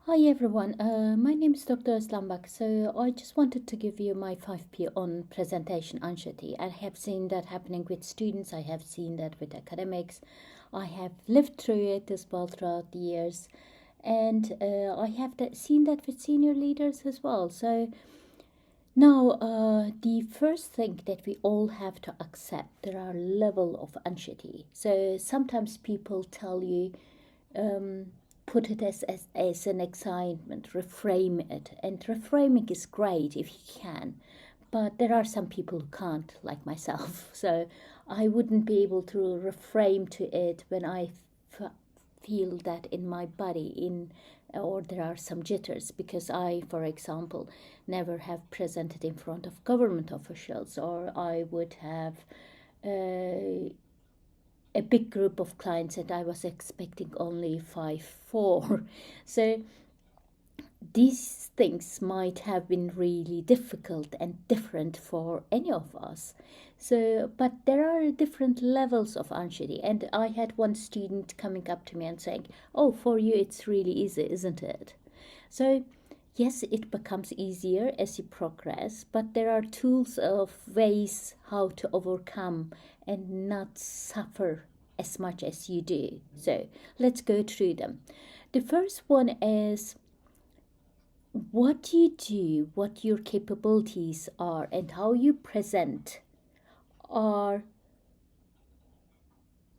Hi everyone, my name is Dr. Islambak. So I just wanted to give you my 5P on presentation anxiety. I have seen that happening with students, I have seen that with academics, I have lived through it as well throughout the years, and I have seen that with senior leaders as well. So now, the first thing that we all have to accept, there are level of anxiety. So sometimes people tell you, put it as an excitement, reframe it. And reframing is great if you can, but there are some people who can't, like myself. So I wouldn't be able to reframe to it when I feel that in my body, or there are some jitters, because I, for example, never have presented in front of government officials, or I would have uh, a big group of clients and I was expecting only 5 4. So these things might have been really difficult and different for any of us. So, but there are different levels of anxiety. And I had one student coming up to me and saying, "Oh, for you, it's really easy, isn't it?" So, yes, it becomes easier as you progress, but there are tools of ways how to overcome and not suffer as much as you do. So, let's go through them. The first one is what you do, what your capabilities are, and how you present are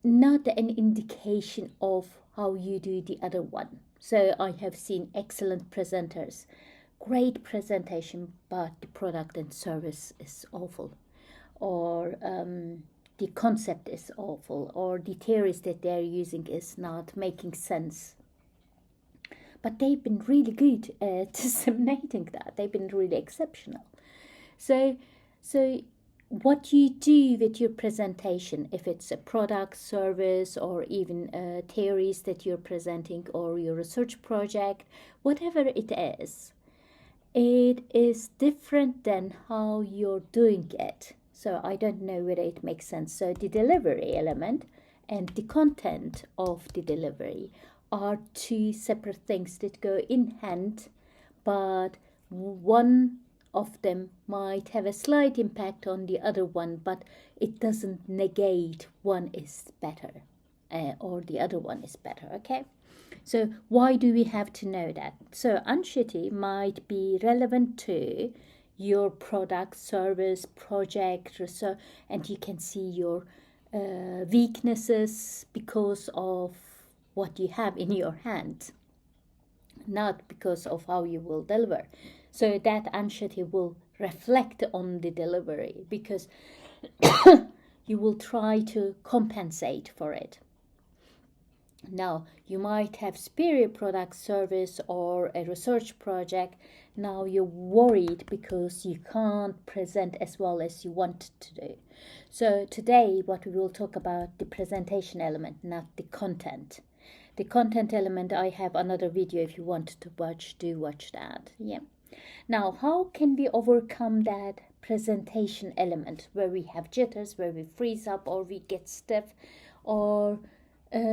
not an indication of how you do the other one. So I have seen excellent presenters, great presentation, but the product and service is awful, or the concept is awful, or the theories that they're using is not making sense. But they've been really good at disseminating that. They've been really exceptional. So what you do with your presentation, if it's a product, service, or even theories that you're presenting, or your research project, whatever it is different than how you're doing it. So I don't know whether it makes sense. So the delivery element and the content of the delivery are two separate things that go in hand, but one of them might have a slight impact on the other one, but it doesn't negate one is better or the other one is better, okay? So why do we have to know that? So anxiety might be relevant to your product, service, project, research, and you can see your weaknesses because of what you have in your hand, not because of how you will deliver. So that anxiety will reflect on the delivery because you will try to compensate for it. Now, you might have superior product, service, or a research project. Now you're worried because you can't present as well as you want to do. So today, what we will talk about the presentation element, not the content. The content element, I have another video. If you want to watch, do watch that. Yeah. Now, how can we overcome that presentation element where we have jitters, where we freeze up, or we get stiff, or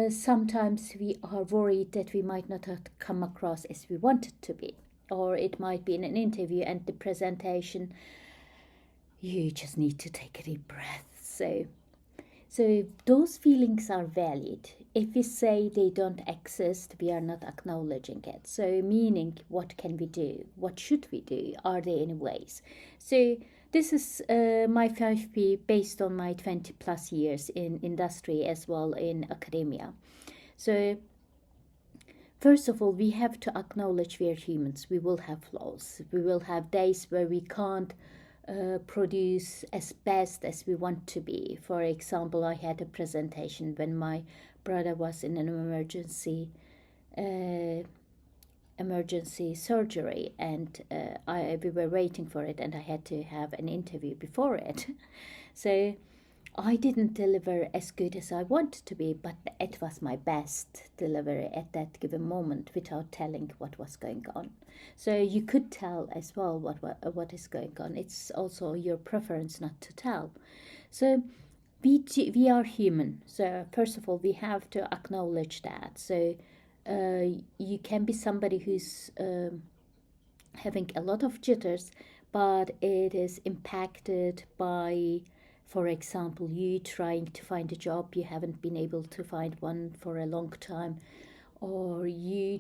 sometimes we are worried that we might not have come across as we wanted to be, or it might be in an interview and the presentation, you just need to take a deep breath. So those feelings are valid. If we say they don't exist, we are not acknowledging it. So meaning, what can we do? What should we do? Are there any ways? So this is my 5P based on my 20 plus years in industry as well in academia. So first of all, we have to acknowledge we are humans. We will have flaws. We will have days where we can't produce as best as we want to be. For example, I had a presentation when my brother was in an emergency surgery, and we were waiting for it, and I had to have an interview before it. So I didn't deliver as good as I wanted to be, but it was my best delivery at that given moment without telling what was going on. So you could tell as well what is going on. It's also your preference not to tell. So we are human. So first of all, we have to acknowledge that. So you can be somebody who's having a lot of jitters, but it is impacted by, for example, you trying to find a job, you haven't been able to find one for a long time, or you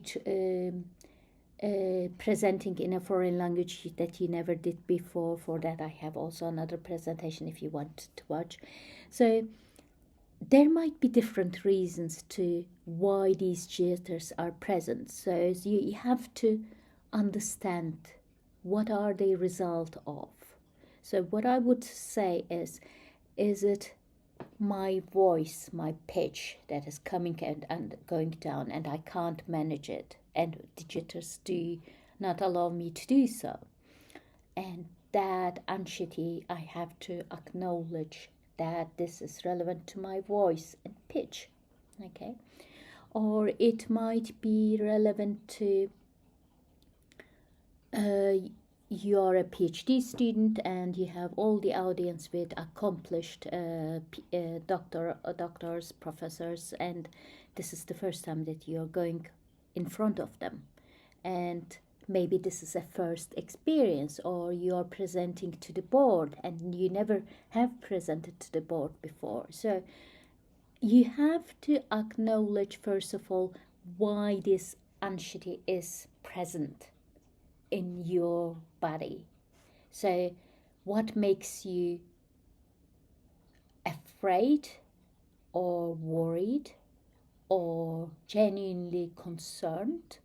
presenting in a foreign language that you never did before. For that, I have also another presentation if you want to watch. So there might be different reasons to why these jitters are present. So you have to understand what are the result of. So what I would say is it my voice, my pitch that is coming and going down and I can't manage it, and the jitters do not allow me to do so, and that anxiety, I have to acknowledge that this is relevant to my voice and pitch, okay? Or it might be relevant to you are a PhD student and you have all the audience with accomplished doctors, professors, and this is the first time that you're going in front of them, and maybe this is a first experience, or you are presenting to the board and you never have presented to the board before. So you have to acknowledge, first of all, why this anxiety is present in your body. So what makes you afraid or worried or genuinely concerned?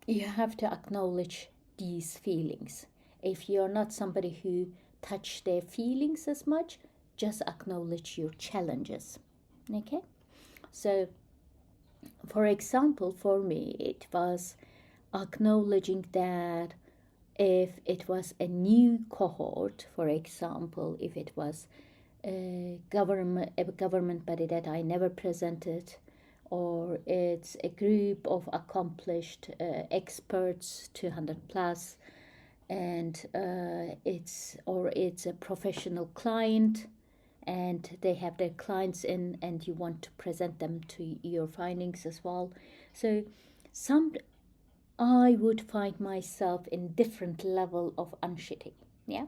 You have to acknowledge these feelings. If you're not somebody who touch their feelings as much, just acknowledge your challenges, okay? So for example, for me, it was acknowledging that if it was a new cohort, for example, if it was a government body that I never presented, or it's a group of accomplished experts, 200 plus, and it's a professional client, and they have their clients in, and you want to present them to your findings as well. So I would find myself in different level of anxiety. Yeah.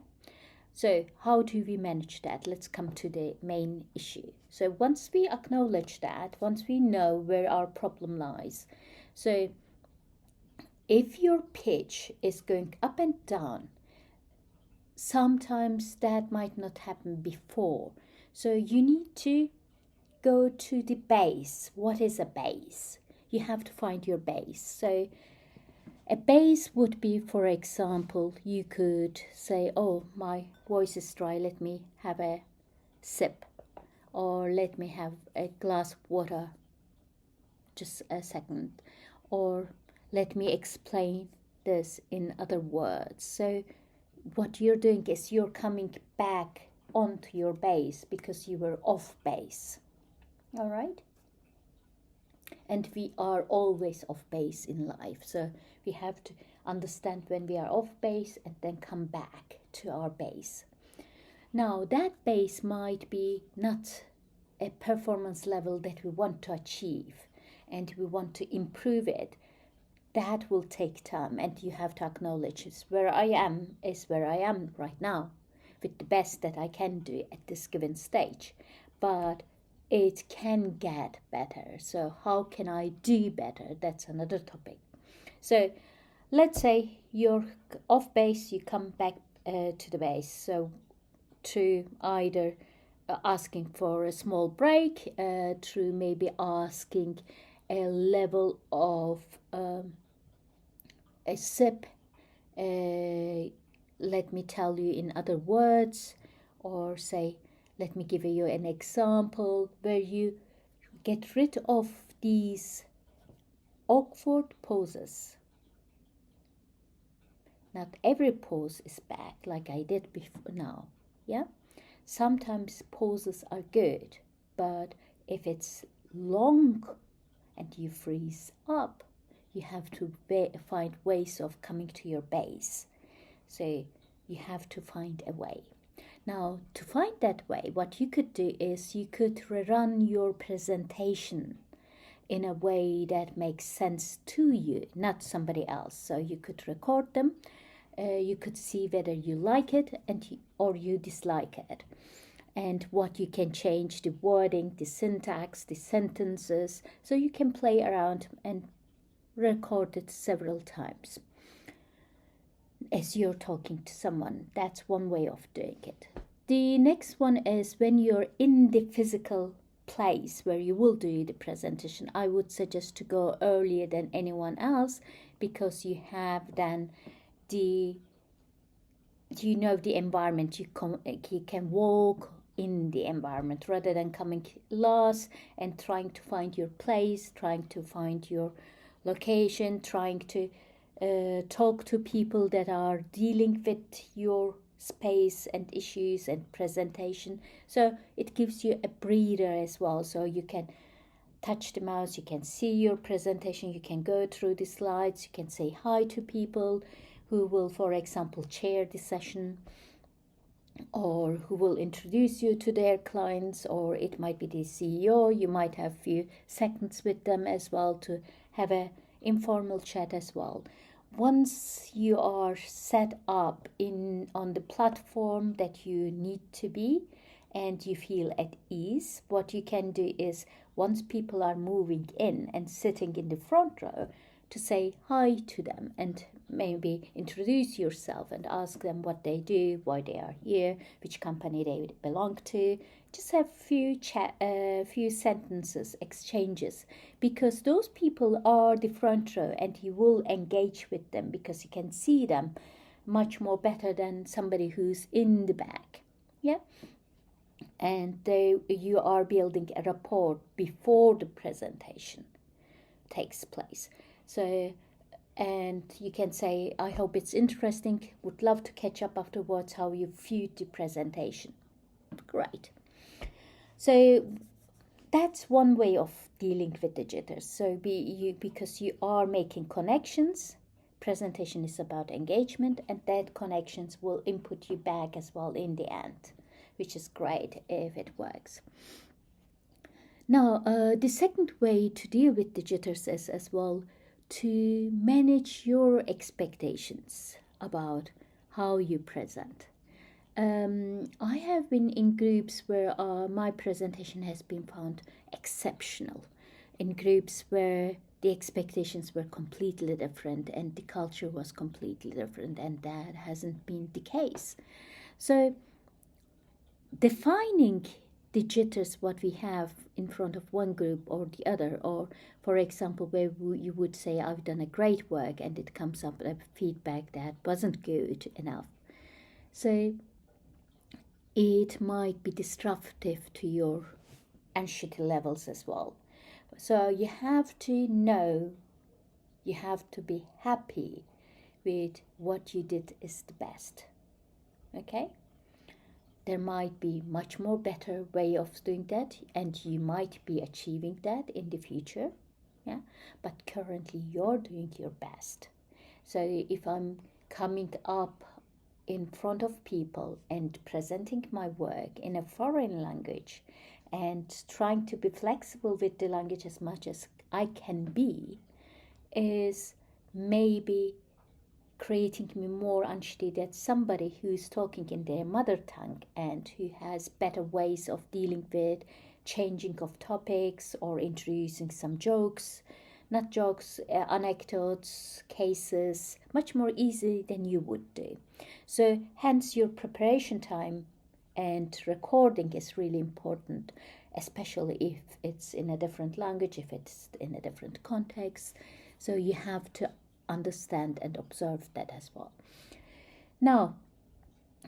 So how do we manage that? Let's come to the main issue. So once we acknowledge that, once we know where our problem lies, so if your pitch is going up and down, sometimes that might not happen before. So you need to go to the base. What is a base? You have to find your base. So a base would be, for example, you could say, oh, my voice is dry, let me have a sip, or let me have a glass of water, just a second, or let me explain this in other words. So what you're doing is you're coming back onto your base because you were off base, all right? And we are always off base in life. So we have to understand when we are off base and then come back to our base. Now, that base might be not a performance level that we want to achieve and we want to improve it. That will take time, and you have to acknowledge is where I am right now with the best that I can do at this given stage. But it can get better. So how can I do better? That's another topic. So let's say you're off base, you come back to the base. So to either asking for a small break, through maybe asking a level of a sip, let me tell you in other words, or say, let me give you an example where you get rid of these awkward poses. Not every pose is bad, like I did before now. Yeah, sometimes poses are good, but if it's long and you freeze up, you have to find ways of coming to your base. So you have to find a way. Now, to find that way, what you could do is you could rerun your presentation in a way that makes sense to you, not somebody else. So you could record them. You could see whether you like it or you dislike it, and what you can change, the wording, the syntax, the sentences. So you can play around and record it several times as you're talking to someone. That's one way of doing it. The next one is when you're in the physical place where you will do the presentation. I would suggest to go earlier than anyone else, because you have then the environment. You can walk in the environment rather than coming last and trying to find your place, trying to find your location, trying to talk to people that are dealing with your space and issues and presentation. So it gives you a breather as well, so you can touch the mouse, you can see your presentation, you can go through the slides, you can say hi to people who will, for example, chair the session, or who will introduce you to their clients, or it might be the CEO. You might have a few seconds with them as well to have a informal chat as well. Once you are set up on the platform that you need to be and you feel at ease, what you can do is, once people are moving in and sitting in the front row, to say hi to them and maybe introduce yourself and ask them what they do, why they are here, which company they belong to. Just have few sentences, exchanges, because those people are the front row and you will engage with them because you can see them much more better than somebody who's in the back. Yeah. And you are building a rapport before the presentation takes place. So, and you can say, I hope it's interesting, would love to catch up afterwards, how you viewed the presentation. Great. So that's one way of dealing with the jitters. So because you are making connections, presentation is about engagement, and that connections will input you back as well in the end, which is great if it works. Now, the second way to deal with the jitters is as well to manage your expectations about how you present. I have been in groups where my presentation has been found exceptional, in groups where the expectations were completely different and the culture was completely different, and that hasn't been the case. So defining the jitters what we have in front of one group or the other, or for example where you would say, I've done a great work and it comes up a feedback that wasn't good enough, so it might be disruptive to your anxiety levels as well. So you have to know, you have to be happy with what you did is the best. Okay? There might be much more better way of doing that, and you might be achieving that in the future. Yeah, but currently you're doing your best. So if I'm coming up in front of people and presenting my work in a foreign language and trying to be flexible with the language as much as I can be, is maybe creating me more anxiety than somebody who's talking in their mother tongue and who has better ways of dealing with changing of topics or introducing some jokes, not jokes, anecdotes, cases, much more easy than you would do. So hence your preparation time and recording is really important, especially if it's in a different language, if it's in a different context. So you have to understand and observe that as well. Now,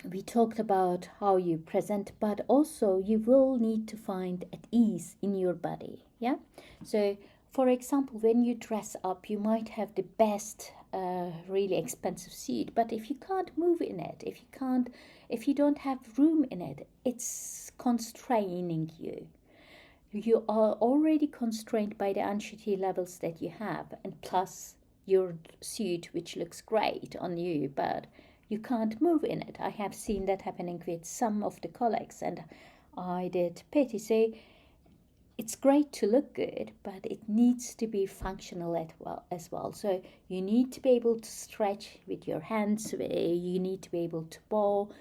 we talked about how you present, but also you will need to find at ease in your body. Yeah. So, for example, when you dress up, you might have the best, really expensive suit, but if you can't move in it, if you don't have room in it, it's constraining you. You are already constrained by the anxiety levels that you have, and plus your suit, which looks great on you, but you can't move in it. I have seen that happening with some of the colleagues, and I did pity. So it's great to look good, but it needs to be functional as well. So you need to be able to stretch with your hands. You need to be able to bow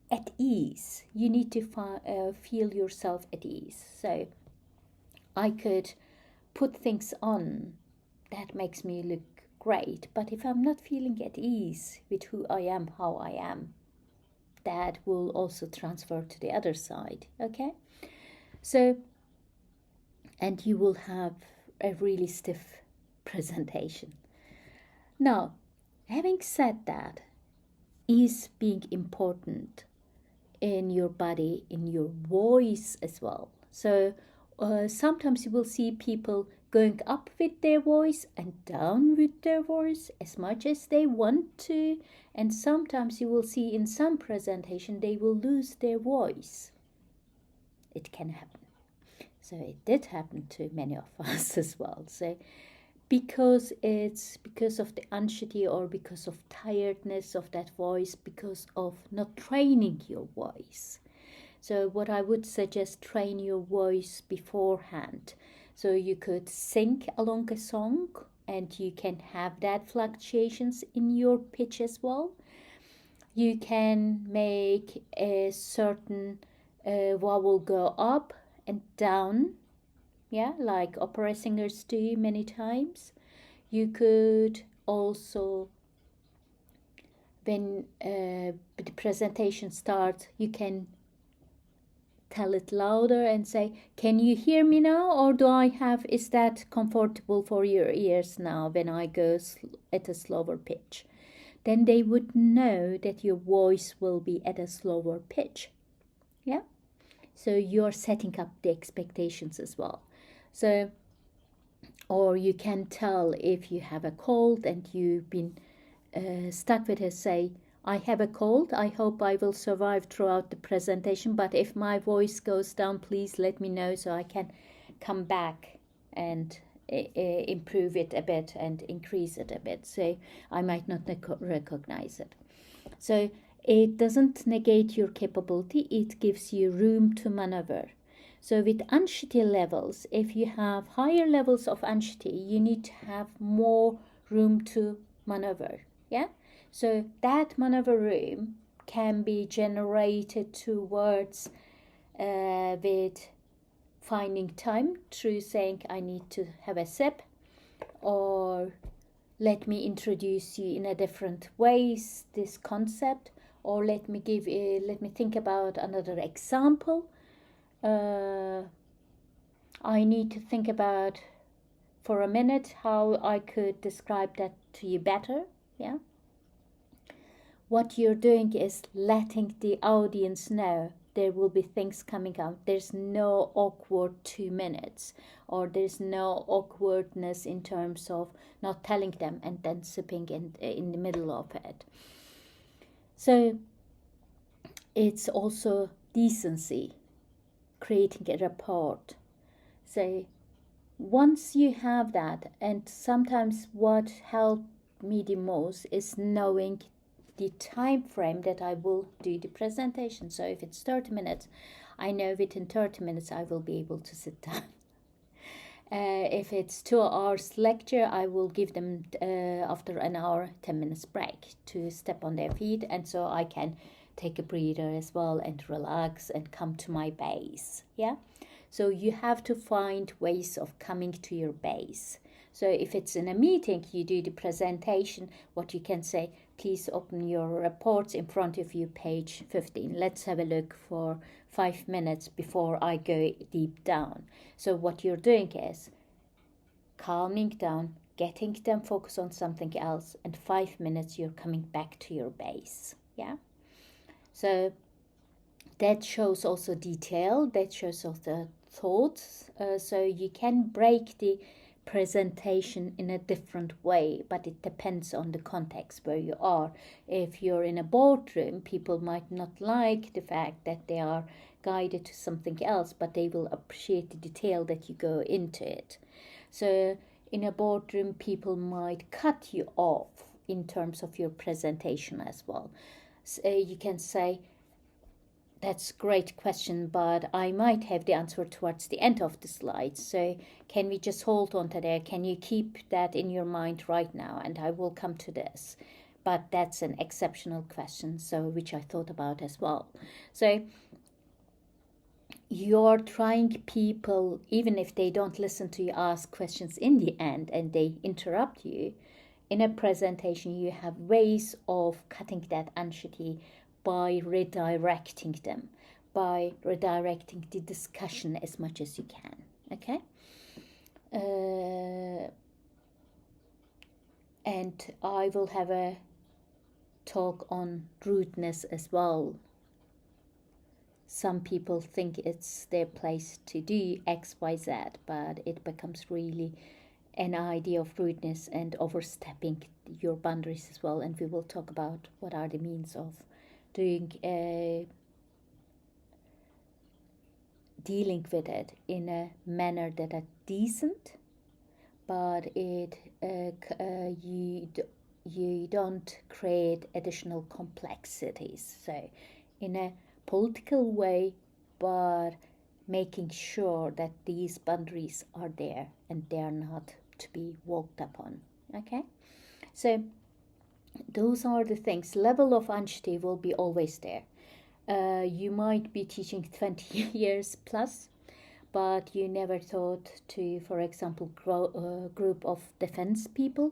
at ease. You need to feel yourself at ease. So I could put things on that makes me look great, but if I'm not feeling at ease with who I am, how I am, that will also transfer to the other side. Okay, so, and you will have a really stiff presentation. Now, having said that, is being important in your body, in your voice as well. So sometimes you will see people going up with their voice and down with their voice as much as they want to, and sometimes you will see in some presentation they will lose their voice. It can happen. So it did happen to many of us as well. So because it's because of the anxiety or because of tiredness of that voice, because of not training your voice. So what I would suggest, train your voice beforehand. So you could sing along a song and you can have that fluctuations in your pitch as well. You can make a certain vowel go up and down, yeah, like opera singers do many times. You could also, when the presentation starts, you can tell it louder and say, can you hear me now, or is that comfortable for your ears now when I go at a slower pitch? Then they would know that your voice will be at a slower pitch. Yeah, so you're setting up the expectations as well. So, or you can tell if you have a cold and you've been stuck with it, say, I have a cold. I hope I will survive throughout the presentation, but if my voice goes down, please let me know so I can come back and improve it a bit and increase it a bit. So I might not recognize it. So it doesn't negate your capability. It gives you room to maneuver. So with anxiety levels, if you have higher levels of anxiety, you need to have more room to maneuver. Yeah. So that maneuver room can be generated towards with finding time through saying, I need to have a sip, or let me introduce you in a different ways this concept, or let me think about another example. I need to think about for a minute how I could describe that to you better. Yeah. What you're doing is letting the audience know there will be things coming out. There's no awkward 2 minutes, or there's no awkwardness in terms of not telling them and then sipping in the middle of it. So it's also decency, creating a rapport. So once you have that, and sometimes what helped me the most is knowing the time frame that I will do the presentation. So if it's 30 minutes, I know within 30 minutes I will be able to sit down. If it's 2 hours lecture, I will give them after an hour 10 minutes break to step on their feet, and so I can take a breather as well and relax and come to my base. Yeah, so you have to find ways of coming to your base. So if it's in a meeting, you do the presentation, what you can say, please open your reports in front of you, page 15. Let's have a look for 5 minutes before I go deep down. So what you're doing is calming down, getting them focused on something else, and 5 minutes you're coming back to your base. Yeah. So that shows also detail, that shows also thoughts. So you can break the presentation in a different way, but it depends on the context where you are. If you're in a boardroom, people might not like the fact that they are guided to something else, but they will appreciate the detail that you go into it. So in a boardroom, people might cut you off in terms of your presentation as well. So you can say, That's a great question, but I might have the answer towards the end of the slide. So can we just hold on to that? Can you keep that in your mind right now? And I will come to this. But that's an exceptional question, so which I thought about as well. So you're trying people, even if they don't listen to you ask questions in the end and they interrupt you, in a presentation you have ways of cutting that anxiety by redirecting them, by redirecting the discussion as much as you can. Okay? And I will have a talk on rudeness as well. Some people think it's their place to do X, Y, Z, but it becomes really an idea of rudeness and overstepping your boundaries as well. And we will talk about what are the means of doing dealing with it in a manner that are decent, but you don't create additional complexities. So in a political way, but making sure that these boundaries are there and they are not to be walked upon. Okay, so those are the things. Level of anxiety will be always there. You might be teaching 20 years plus, but you never thought to, for example, grow a group of defense people,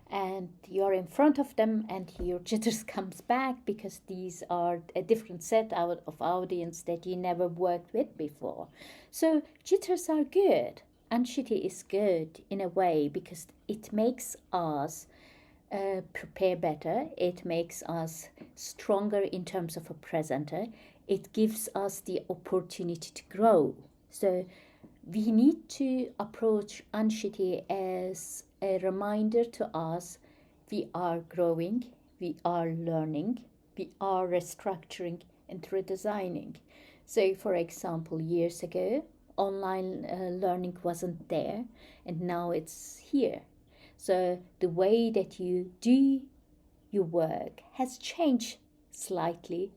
and you're in front of them and your jitters comes back because these are a different set out of audience that you never worked with before. So jitters are good. Anxiety is good in a way because it makes us prepare better. It makes us stronger in terms of a presenter. It gives us the opportunity to grow. So we need to approach anxiety as a reminder to us we are growing, we are learning, we are restructuring and redesigning. So, for example, years ago, online learning wasn't there, and now it's here. So, the way that you do your work has changed slightly,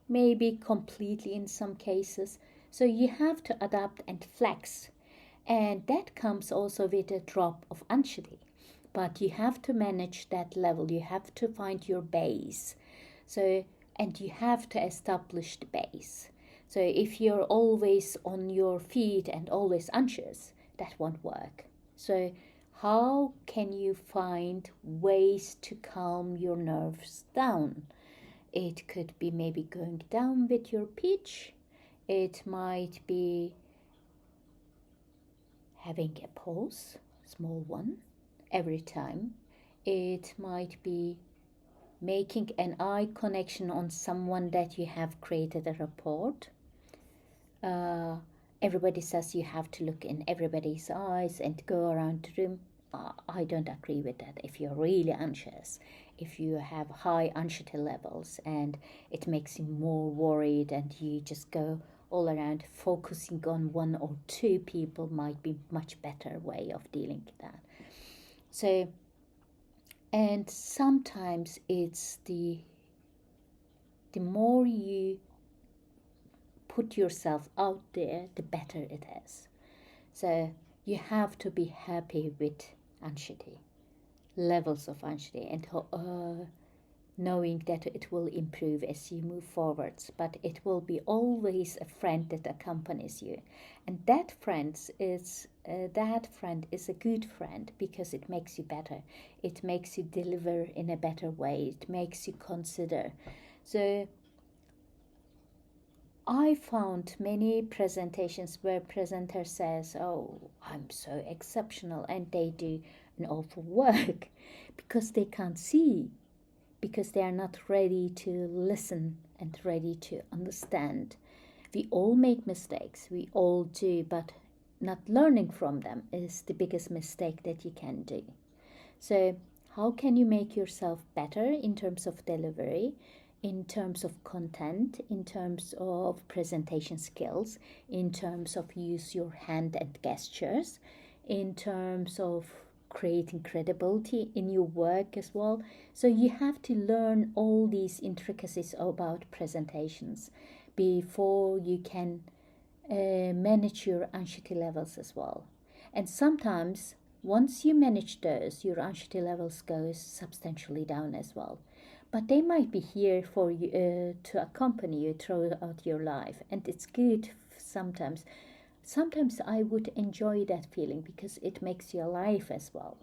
maybe completely in some cases. So, you have to adapt and flex, and that comes also with a drop of anxiety. But you have to manage that level, you have to find your base. So, and you have to establish the base. So if you're always on your feet and always anxious, that won't work. So how can you find ways to calm your nerves down? It could be maybe going down with your pitch. It might be having a pause, small one, every time. It might be making an eye connection on someone that you have created a rapport. Everybody says you have to look in everybody's eyes and go around the room. I don't agree with that. If you're really anxious, if you have high anxiety levels and it makes you more worried and you just go all around, focusing on one or two people might be much better way of dealing with that. So, and sometimes it's the more you put yourself out there, the better it is. So you have to be happy with anxiety, levels of anxiety, and knowing that it will improve as you move forwards. But it will be always a friend that accompanies you, and that friend is a good friend because it makes you better. It makes you deliver in a better way. It makes you consider. So I found many presentations where presenter says, "Oh, I'm so exceptional," and they do an awful work because they can't see, because they are not ready to listen and ready to understand. We all make mistakes, we all do, but not learning from them is the biggest mistake that you can do. So, how can you make yourself better in terms of delivery, in terms of content, in terms of presentation skills, in terms of use your hand and gestures, in terms of creating credibility in your work as well? So you have to learn all these intricacies about presentations before you can manage your anxiety levels as well. And sometimes once you manage those, your anxiety levels goes substantially down as well. But they might be here for you to accompany you throughout your life, and it's good sometimes. Sometimes I would enjoy that feeling because it makes you alive as well.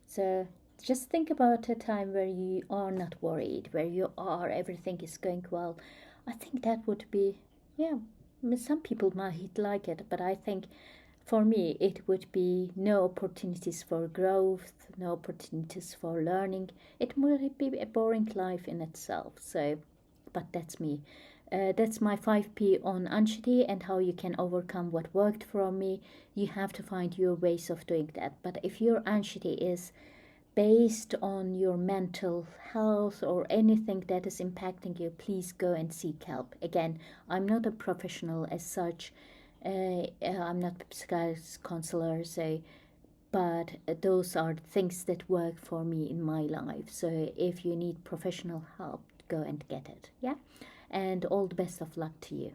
So just think about a time where you are not worried, where you are, everything is going well. I think that would be, yeah, some people might like it, but I think for me it would be no opportunities for growth, no opportunities for learning. It would be a boring life in itself. So, but that's me. That's my 5P on anxiety and how you can overcome what worked for me. You have to find your ways of doing that. But if your anxiety is based on your mental health or anything that is impacting you, please go and seek help. Again, I'm not a professional as such. I'm not a psychiatrist counselor, so but those are things that work for me in my life. So if you need professional help, go and get it. Yeah, and all the best of luck to you.